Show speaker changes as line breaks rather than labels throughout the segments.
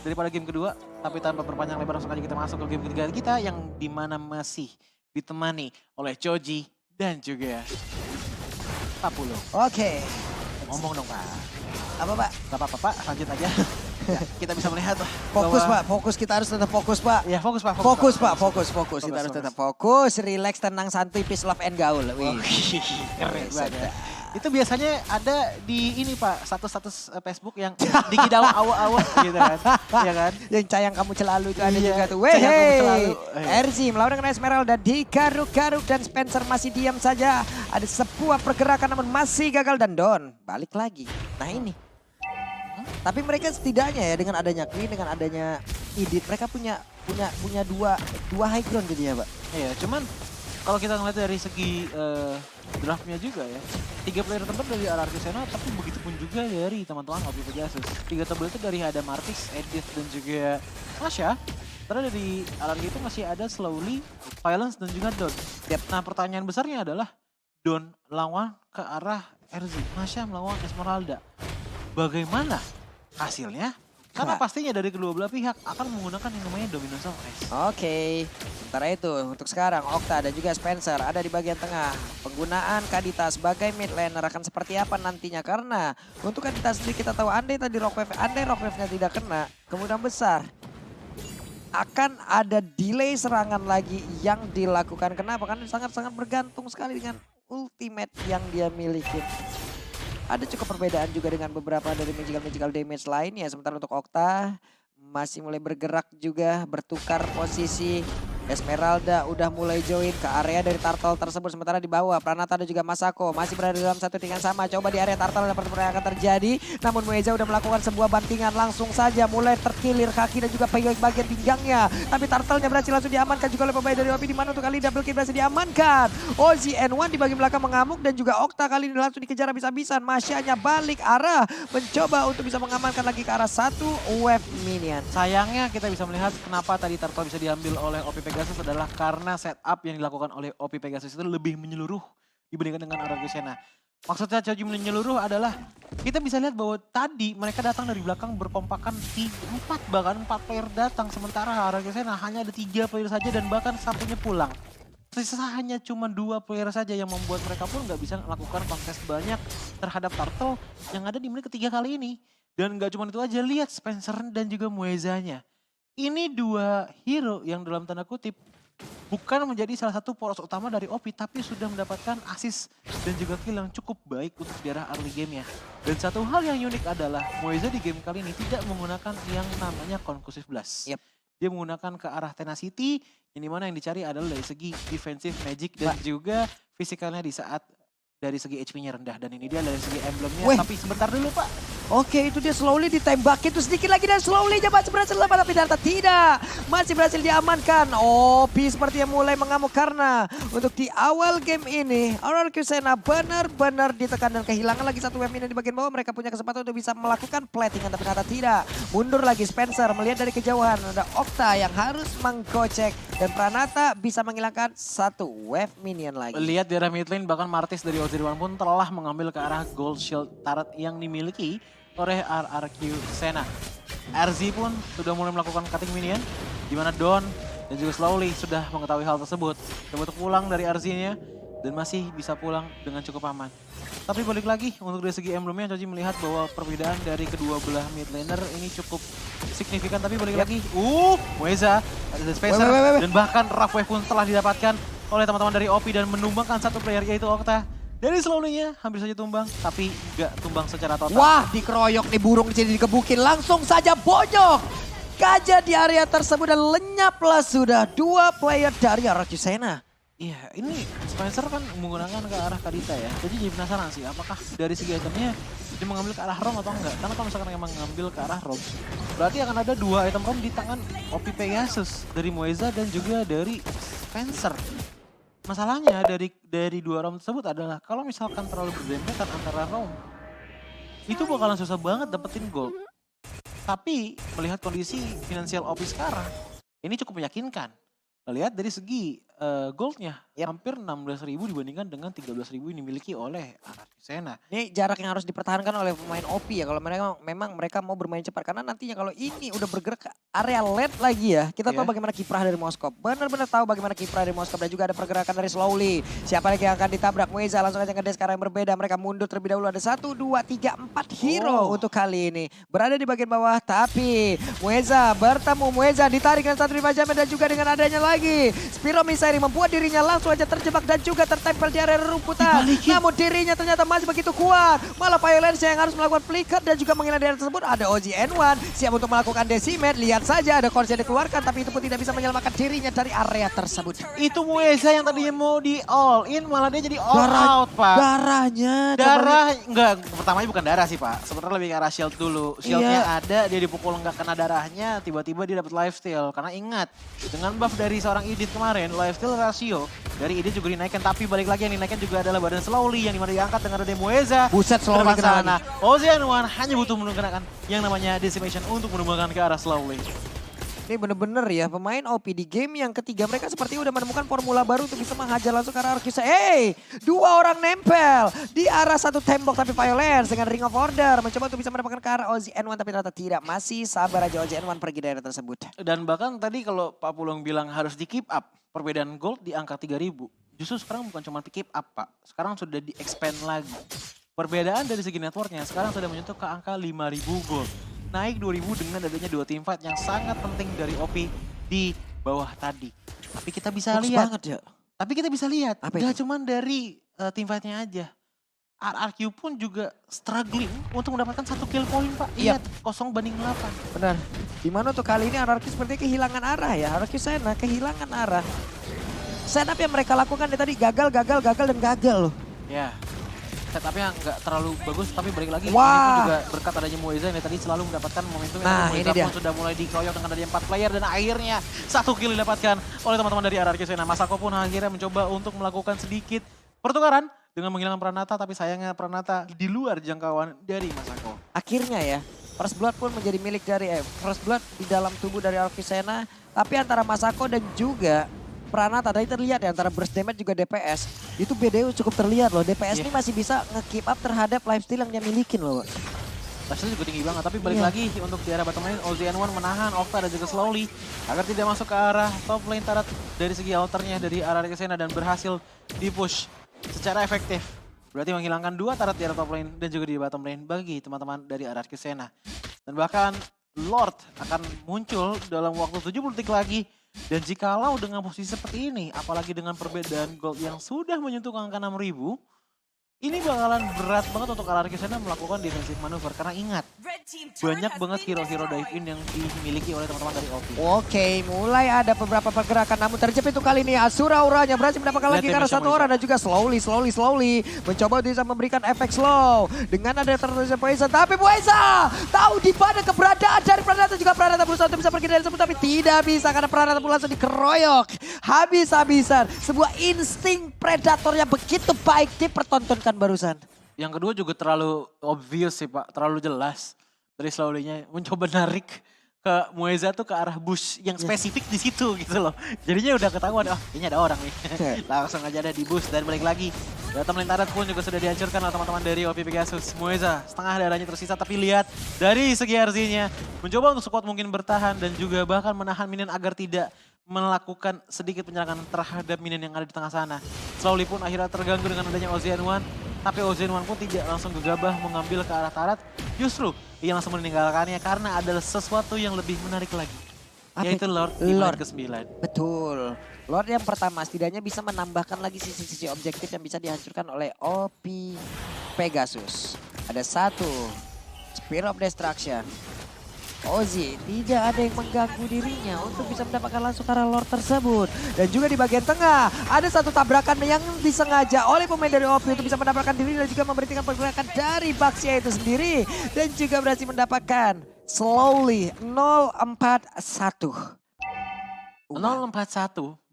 daripada game kedua. Tapi tanpa berpanjang lebar langsung aja kita masuk ke game ketiga kita yang dimana masih ditemani oleh Choji dan juga Papulo.
Oke.
Ngomong dong Pak.
Apa Pak?
Gak apa-apa Pak, lanjut aja. Ya, kita bisa melihat lah.
Fokus
bahwa-
Pak, fokus kita harus tetap fokus Pak.
Ya fokus Pak.
Fokus
Pak.
Pak, fokus. Kita harus tetap fokus, relax, tenang, santuy, peace, love, and gaul. Wih.
Keren banget. Itu biasanya ada di ini Pak, status-status Facebook yang dikidau awal-awal gitu kan. Iya kan?
Yang sayang kamu selalu itu ada
Iya,
juga tuh.
sayang kamu
Weh,
selalu.
RZ melawan dengan Esmeralda digaruk-garuk dan Spencer masih diam saja. Ada sebuah pergerakan namun masih gagal dan Don balik lagi. Nah ini. Tapi mereka setidaknya ya dengan adanya Queen, dengan adanya Idit, mereka punya dua high ground gitu ya Pak.
Iya, cuman kalau kita ngeliat dari segi draftnya juga ya, 3 player terbaik dari RRQ Sena, tapi begitu pun juga dari teman-teman OP Pegasus. 3 terbaik itu dari ada Martis, Edith, dan juga Masha. Terus dari RRQ itu masih ada Slowly, Violence, dan juga Don. Nah pertanyaan besarnya adalah Don lawan ke arah RZ, Masha melawan Esmeralda. Bagaimana hasilnya? Karena
Nah.
pastinya dari kedua belah pihak akan menggunakan yang namanya Dominance of Ice.
Oke, sementara itu untuk sekarang Okta dan juga Spencer ada di bagian tengah. Penggunaan Kadita sebagai mid laner akan seperti apa nantinya? Karena untuk Kadita sendiri kita tahu andai tadi Rockwave-nya tidak kena, kemungkinan besar akan ada delay serangan lagi yang dilakukan. Kenapa? Karena sangat-sangat bergantung sekali dengan ultimate yang dia miliki. Ada cukup perbedaan juga dengan beberapa dari magical damage lainnya. Sementara untuk Okta masih mulai bergerak juga, bertukar posisi. Esmeralda udah mulai join ke area dari turtle tersebut. Sementara di bawah Pranata dan juga Masako masih berada dalam satu tingkat sama. Coba di area turtle ada pertempuran yang akan terjadi. Namun Mueza udah melakukan sebuah bantingan langsung saja. Mulai terkilir kaki dan juga bagian pinggangnya. Tapi turtle-nya berhasil langsung diamankan juga oleh pemain dari OP. Di mana untuk kali double kill berhasil diamankan. Ozzy N1 di bagian belakang mengamuk. Dan juga Okta kali ini langsung dikejar habis-habisan. Masyanya balik arah. Mencoba untuk bisa mengamankan lagi ke arah satu wave minion.
Sayangnya kita bisa melihat kenapa tadi Turtle bisa diambil oleh OP Pegasus adalah karena setup yang dilakukan oleh OP Pegasus itu lebih menyeluruh dibandingkan dengan RRQ Sena. Maksudnya Choji menyeluruh adalah kita bisa lihat bahwa tadi mereka datang dari belakang berkompakan 4 bahkan 4 player datang sementara RRQ Sena hanya ada 3 player saja dan bahkan satunya pulang. Sisa hanya cuma 2 player saja yang membuat mereka pun nggak bisa melakukan kontes banyak terhadap Turtle yang ada di menit ketiga kali ini. Dan nggak cuma itu aja, lihat Spencer dan juga Muezanya. Ini 2 hero yang dalam tanda kutip bukan menjadi salah satu poros utama dari OP, tapi sudah mendapatkan assist dan juga kill yang cukup baik untuk di arah early game-nya. Dan satu hal yang unik adalah Mueza di game kali ini tidak menggunakan yang namanya Conclusive Blast.
Yep.
Dia menggunakan ke arah Tenacity, yang dimana yang dicari adalah dari segi defensive magic dan juga fisikalnya di saat dari segi HP-nya rendah. Dan ini dia dari segi emblemnya,
Weh.
tapi sebentar dulu Pak.
Oke, itu dia slowly ditembak itu sedikit lagi dan slowly masih berhasil lepas tapi ternyata tidak. Masih berhasil diamankan. Opi sepertinya mulai mengamuk karena untuk di awal game ini RRQ Sena benar-benar ditekan dan kehilangan lagi satu wave minion di bagian bawah. Mereka punya kesempatan untuk bisa melakukan platingan tapi ternyata tidak. Mundur lagi Spencer melihat dari kejauhan ada Okta yang harus menggocek dan Pranata bisa menghilangkan satu wave minion lagi.
Lihat di arah mid lane bahkan Martis dari Ozirwan pun telah mengambil ke arah gold shield turret yang dimiliki oleh RRQ Sena. RZ pun sudah mulai melakukan cutting minion, di mana Don dan juga Slowly sudah mengetahui hal tersebut. Coba untuk pulang dari RZ-nya dan masih bisa pulang dengan cukup aman. Tapi balik lagi untuk dari segi emblemnya, Choji melihat bahwa perbedaan dari kedua belah mid laner ini cukup signifikan. Tapi balik lagi, Mueza, ada Spencer, dan bahkan Rough Wave pun telah didapatkan oleh teman-teman dari OP dan menumbangkan satu player yaitu Okta. Dari Slowly-nya hampir saja tumbang, tapi nggak tumbang secara total.
Wah, dikeroyok nih burung di sini dikebukin langsung saja bonyok. Gajah di area tersebut dan lenyaplah sudah 2 player dari RRQ Sena.
Iya, ini Spencer kan menggunakan ke arah Kadita ya. Jadi penasaran sih, apakah dari segi itemnya dia mengambil ke arah Rom atau enggak? Karena kalau misalkan emang mengambil ke arah Rom, berarti akan ada 2 item Rom di tangan OP Pegasus. Dari Mueza dan juga dari Spencer. Masalahnya dari 2 Rom tersebut adalah kalau misalkan terlalu berdempetan antara Rom, itu bakalan susah banget dapetin gold. Tapi melihat kondisi finansial OP sekarang, ini cukup meyakinkan. Lihat dari segi goldnya, hampir 16.000 dibandingkan dengan 13.000 yang dimiliki oleh RRQ Arcusena.
Ini jarak yang harus dipertahankan oleh pemain OP ya. Kalau memang mereka mau bermain cepat. Karena nantinya kalau ini udah bergerak ke area late lagi ya. Kita tahu
Iya.
bagaimana kiprah dari Moskov. Benar-benar tahu bagaimana kiprah dari Moskov. Dan juga ada pergerakan dari Slowly. Siapa lagi yang akan ditabrak? Mueza langsung aja ngedes ke arah yang berbeda. Mereka mundur terlebih dahulu. Ada 1, 2, 3, 4 hero untuk kali ini. Berada di bagian bawah. Tapi Mueza bertemu. Mueza ditarik dengan 1 jam. Dan juga dengan adanya lagi Spiro Miseri membuat dirinya langsung aja terjebak. Dan juga tertempel di area rumputan. Namun dirinya ternyata masih begitu kuat. Malah Violence yang harus melakukan flicker dan juga menghina daerah tersebut. Ada OG N1 siap untuk melakukan decimate. Lihat saja ada Corsair dikeluarkan tapi itu pun tidak bisa menyelamatkan dirinya dari area tersebut.
Itu Mueza yang tadinya mau di all in, malah dia jadi all out, Pak.
Darahnya.
Enggak, pertamanya bukan darah sih, Pak. Sebenarnya lebih ke arah shield dulu. Shieldnya ada, dia dipukul nggak kena darahnya, tiba-tiba dia dapat lifesteal. Karena ingat, dengan buff dari seorang Idit kemarin, lifesteal rasio dari Idit juga dinaikkan. Tapi balik lagi yang dinaikkan juga adalah badan Slowly yang dimana diangkat dengan ada Mueza.
Buset, Slowly kena lagi.
Ozean1 hanya butuh menggunakan yang namanya Decimation untuk menemukan ke arah Slowly.
Ini bener-bener ya pemain OP di game yang ketiga mereka seperti udah menemukan formula baru untuk bisa menghajar langsung ke arah Arcusena. Dua orang nempel di arah satu tembok tapi Violence dengan Ring of Order mencoba untuk bisa mendapatkan ke arah OZN1 tapi ternyata tidak. Masih sabar aja OZN1 pergi dari tersebut.
Dan bahkan tadi kalau Pak Pulung bilang harus di keep up perbedaan gold di angka 3.000. Justru sekarang bukan cuma di keep up, Pak. Sekarang sudah di expand lagi. Perbedaan dari segi networknya sekarang sudah menyentuh ke angka 5.000 gold. Naik 2.000 dengan adanya 2 teamfight yang sangat penting dari OP di bawah tadi. Tapi kita bisa lihat.
Banget ya.
Tapi kita bisa lihat,
Apa
gak
itu?
cuma dari teamfightnya aja. RRQ pun juga struggling untuk mendapatkan 1 kill point, Pak.
Iya.
Lihat, 0-8.
Benar. Dimana untuk kali ini RRQ sepertinya kehilangan arah ya. Arcusena kehilangan arah. Setup yang mereka lakukan tadi gagal loh.
Ya, setupnya nggak terlalu bagus, tapi balik lagi.
Wah.
Ini pun juga berkat adanya Mueza yang tadi selalu mendapatkan momentum.
Nah,
Mueza
ini dia.
pun sudah mulai dikeroyok dengan adanya 4 player dan akhirnya 1 kill didapatkan oleh teman-teman dari RRQ Sena. Masako pun akhirnya mencoba untuk melakukan sedikit pertukaran dengan menghilangkan Pranata, tapi sayangnya Pranata di luar jangkauan dari Masako.
Akhirnya ya, First Blood pun menjadi milik dari First Blood di dalam tubuh dari Arcusena. Tapi antara Masako dan juga Pranata tadi terlihat ya antara burst damage juga DPS. Itu BDU cukup terlihat loh. DPS ini masih bisa nge-keep up terhadap lifesteal yang dia milikin loh.
Lifesteal juga tinggi banget, tapi balik lagi untuk di arah bottom lane, OZN1 menahan Okta dan juga Slowly agar tidak masuk ke arah top lane Tarat dari segi alternya dari arah Kesena dan berhasil di-push secara efektif. Berarti menghilangkan 2 Tarat di arah top lane dan juga di bottom lane bagi teman-teman dari arah Kesena. Dan bahkan Lord akan muncul dalam waktu 70 detik lagi. Dan jikalau dengan posisi seperti ini, apalagi dengan perbedaan gold yang sudah menyentuh angka 6.000, ini bakalan berat banget untuk RRQ Sena melakukan defensive manuver. Karena ingat, banyak banget hero-hero dive in yang dimiliki oleh teman-teman dari OP.
Oke, mulai ada beberapa pergerakan namun terjepit itu kali ini Asura Auranya berhasil mendapatkan lagi karena satu orang dan juga slowly mencoba bisa memberikan efek slow dengan ada tertulisnya Poison. Tapi Poison tahu di mana keberadaan dari Pranata, juga Pranata berusaha untuk bisa pergi dari tersebut tapi tidak bisa karena Pranata pun langsung dikeroyok habis-habisan. Sebuah insting predator yang begitu baik dipertontonkan barusan.
Yang kedua juga terlalu obvious sih, Pak, terlalu jelas. Dari Slowly-nya mencoba narik ke Mueza tuh ke arah bush yang spesifik di situ gitu loh. Jadinya udah ketahuan, oh kayaknya ada orang nih. Langsung aja ada di bush dan balik lagi. Bottom lane Tarat pun juga sudah dihancurkan oleh teman-teman dari OP Pegasus. Mueza setengah darahnya tersisa tapi lihat dari segi RZ-nya mencoba untuk sekuat mungkin bertahan dan juga bahkan menahan minion agar tidak melakukan sedikit penyerangan terhadap minion yang ada di tengah sana. Slowly pun akhirnya terganggu dengan adanya OZN1. Tapi OZN1 pun tidak langsung gegabah mengambil ke arah Tarat. Justru ia langsung meninggalkannya karena ada sesuatu yang lebih menarik lagi. Yaitu Lord di menit ke-9.
Betul. Lord yang pertama setidaknya bisa menambahkan lagi sisi-sisi objektif yang bisa dihancurkan oleh OP Pegasus. Ada 1 Spear of Destruction. Ozzy tidak ada yang mengganggu dirinya untuk bisa mendapatkan langsung ke arah Lord tersebut. Dan juga di bagian tengah ada 1 tabrakan yang disengaja oleh pemain dari OP untuk bisa mendapatkan diri dan juga memberhentikan pergerakan dari Baxia itu sendiri. Dan juga berhasil mendapatkan Slowly 041.
041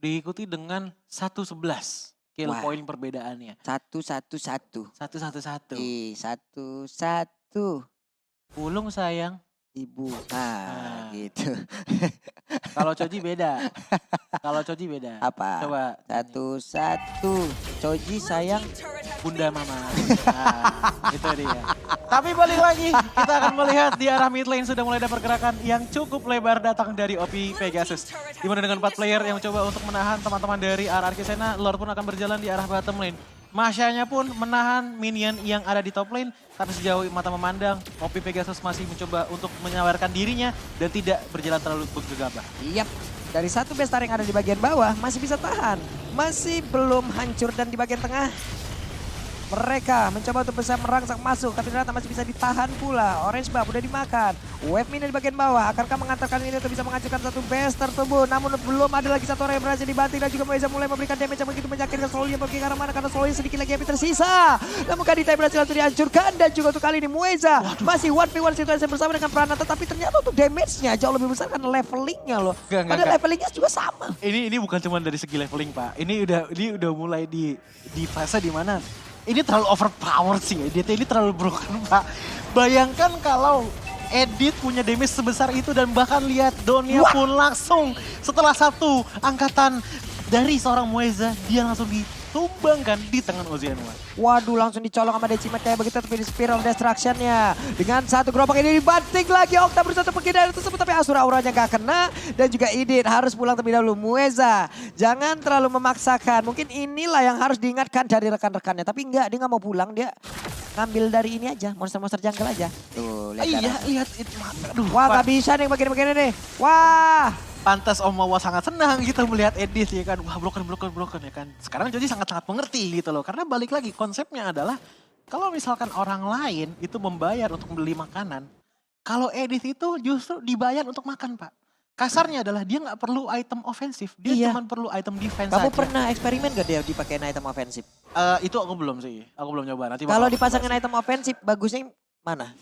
diikuti dengan 111 kill point perbedaannya.
111.
111.
1-1.
Pulung sayang.
Ibu. Nah, gitu.
Kalau Choji beda. Kalau Choji beda.
Apa?
Coba.
Satu-satu. Choji sayang.
Bunda Mama. Nah, itu dia. Tapi balik lagi, kita akan melihat di arah mid lane sudah mulai ada pergerakan yang cukup lebar datang dari OP Pegasus. Dimana dengan 4 player yang coba untuk menahan teman-teman dari RRQ Sena, Lord pun akan berjalan di arah bottom lane. Masyanya pun menahan minion yang ada di top lane, tapi sejauh mata memandang, OP Pegasus masih mencoba untuk menyawarkan dirinya dan tidak berjalan terlalu gegabah.
Yap, dari satu bestar yang ada di bagian bawah masih bisa tahan. Masih belum hancur dan di bagian tengah. Mereka mencoba untuk bisa merangsek masuk, tapi ternyata masih bisa ditahan pula. Orange buff udah dimakan. Wave mini di bagian bawah, akankah mengantarkan ini untuk bisa menghancurkan satu base tersebut. Namun belum ada lagi satu orang yang berhasil dibanting dan juga Moeza mulai memberikan damage yang begitu menyakitkan. Slowly pergi ke arah mana karena Slowly sedikit lagi yang tersisa. Namun Kadita berhasil langsung dihancurkan dan juga untuk kali ini Moeza masih 1v1 situasi bersama dengan Pranata. Tapi ternyata untuk damage-nya jauh lebih besar karena levelingnya loh. Padahal levelingnya juga sama.
Ini bukan cuma dari segi leveling, Pak. Ini udah mulai di fase di mana ini terlalu overpowered sih. Edit ini terlalu broken, Pak. Bayangkan kalau Edit punya damage sebesar itu dan bahkan lihat Donia pun langsung setelah satu angkatan dari seorang Moeza, dia langsung ditumbangkan di tangan Ozianwa.
Waduh, langsung dicolong sama Decimet kayak begitu, tapi di Spiral Destruction-nya. Dengan satu gerobak ini dibanting lagi, Okta berusaha pergi dari tersebut, tapi Asura auranya gak kena. Dan juga Idit harus pulang terlebih dahulu. Moeza, jangan terlalu memaksakan. Mungkin inilah yang harus diingatkan dari rekan-rekannya. Tapi enggak, dia gak mau pulang, dia ngambil dari ini aja, monster-monster jungle aja. Tuh, lihat.
Iya, lihat itu. Aduh,
wah, gak bisa nih bagian-bagian ini. Wah.
Pantas Om Mawa sangat senang gitu melihat Edith ya kan. Wah, broken ya kan. Sekarang Joji sangat-sangat mengerti gitu loh. Karena balik lagi konsepnya adalah kalau misalkan orang lain itu membayar untuk beli makanan. Kalau Edith itu justru dibayar untuk makan, Pak. Kasarnya adalah dia nggak perlu item ofensif. Dia cuma perlu item defense
Kamu
saja.
pernah eksperimen gak dia dipakein item ofensif?
Itu aku belum sih. Aku belum nyoba. Nanti
kalau dipasangin item ofensif bagusnya mana?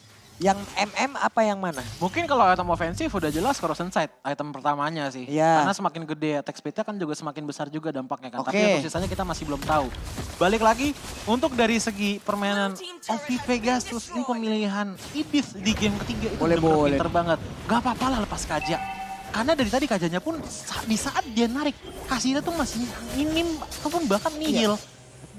Yang MM apa yang mana?
Mungkin kalau item ofensif udah jelas Corrosion Sight, item pertamanya sih.
Iya.
Karena semakin gede attack speed-nya kan juga semakin besar juga dampaknya kan.
Oke.
Tapi untuk sisanya kita masih belum tahu. Balik lagi, untuk dari segi permainan OP Pegasus, ini pemilihan Ibis di game ketiga itu
boleh
pinter banget. Gak apa-apa lah lepas Kaja. Karena dari tadi Kajanya pun di saat dia narik, kasihnya tuh masih minim ataupun bahkan nihil.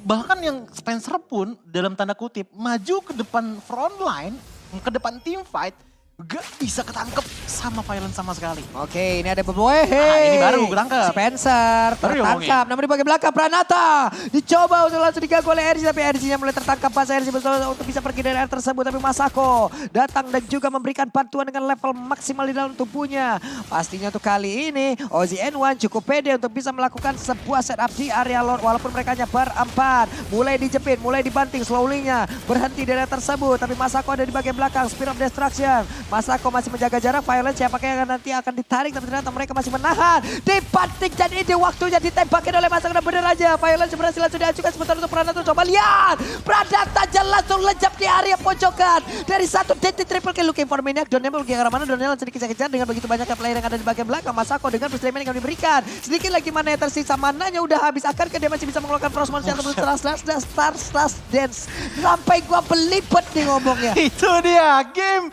Bahkan yang Spencer pun dalam tanda kutip maju ke depan front line, ke depan team fight, gak bisa ketangkep sama Violence sama sekali.
Oke, ini ada Beboe.
Ini baru ketangkep.
Spencer tertangkap. Namun di bagian belakang Pranata dicoba untuk langsung diganggu oleh RC, tapi RC-nya mulai tertangkap pas RC berusaha untuk bisa pergi dari area tersebut. Tapi Masako datang dan juga memberikan bantuan dengan level maksimal di dalam tubuhnya. Pastinya untuk kali ini Ozzy N1 cukup pede untuk bisa melakukan sebuah setup di area Lord. Walaupun mereka hanya berempat. Mulai dijepit, mulai dibanting slowly-nya. Berhenti di area tersebut. Tapi Masako ada di bagian belakang. Spirit of Destruction. Masako masih menjaga jarak. Violence siapakah yang nanti akan ditarik. Tapi ternyata mereka masih menahan. Dibanting dan ini waktunya ditembakin oleh Masako. Dan bener aja. Violence berhasil langsung diajukan. Sebentar untuk Pranata. Coba lihat. Pranata langsung lejap di area pojokan. Dari satu DT triple kill looking for Maniac. Donel pergi ke arah mana. Donel langsung dikejar-kejar dengan begitu banyak player yang ada di bagian belakang. Masako dengan first damage yang diberikan. Sedikit lagi mana yang tersisa. Mananya udah habis. Akankah dia masih bisa mengeluarkan Frost Monster yang star dance. Sampai gua belibet nih ngomongnya.
Itu dia game.